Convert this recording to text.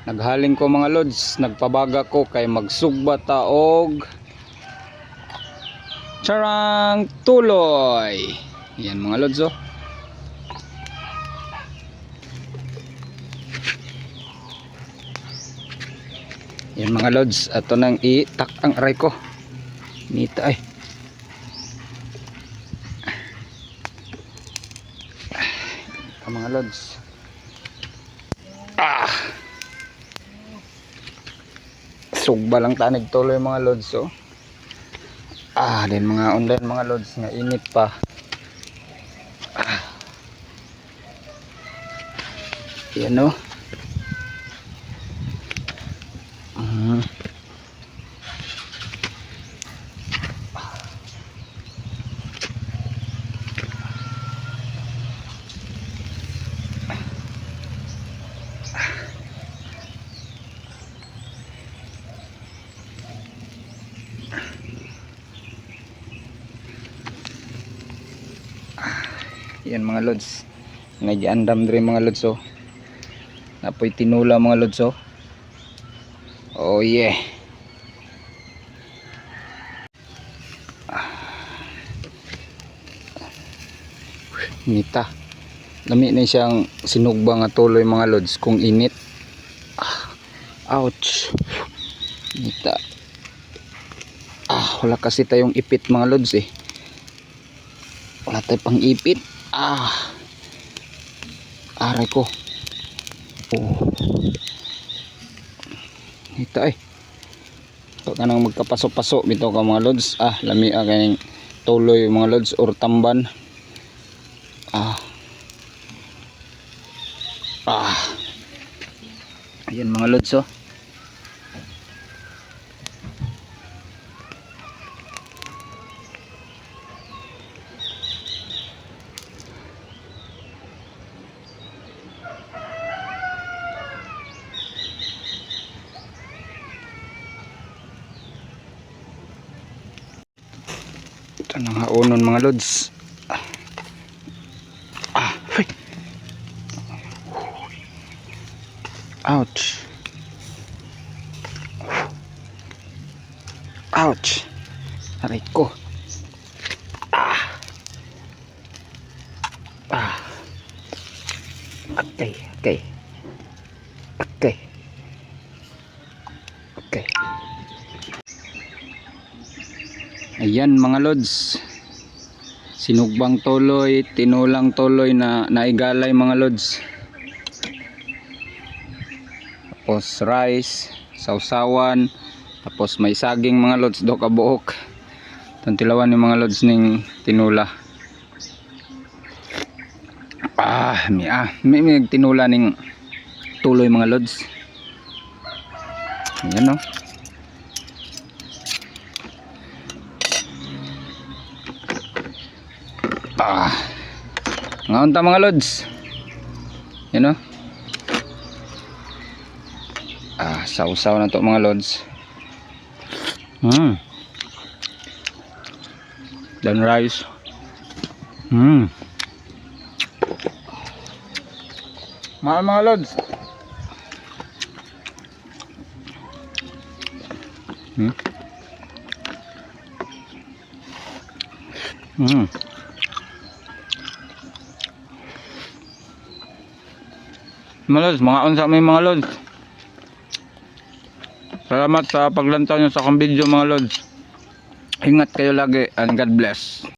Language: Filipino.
Naghaling ko mga lods, nagpabaga ko kay magsugba taog charang tuloy. Yan mga lods oh. Yan mga lods, ato nang itak ang aray ko. Nita ay. Mga lods. Sugba lang tanig tuloy mga lods oh. Din mga online mga lods nga init pa. Yan oh. Yan mga lods, nag-andam dre mga lods oh. Napoy tinula mga lods oh. Oh yeah. Nita. Lami na siyang sinugba nga tuloy mga lods kung init. Ouch. Nita. Wala kasi tayong ipit mga lods eh. Wala tayong pang ipit. Aray ko. Ito ay. Ito ka nang magkapaso-paso bito ka mga lods. Lami kayong tuloy mga lods or tamban. Ayan mga lods oh. Ito nang haunon mga lods. Ouch. Ouch. Aray ko. Okay. Ayan mga lods. Sinugbang tuloy, tinulang tuloy na naigalay mga lods. Tapos rice, sausawan, tapos may saging mga lods do kabuok. Tantilawan ni mga lods ning tinula. May tinula ning tuloy mga lods. Ayan o. Ngaon ta mga lods. Ayan o. Sausaw na to mga lods. Dan rice. Mga lods. Mga lods, mga unsa may mga lods. Salamat sa paglantaw nyo sa akong video mga lods. Ingat kayo lagi and God bless.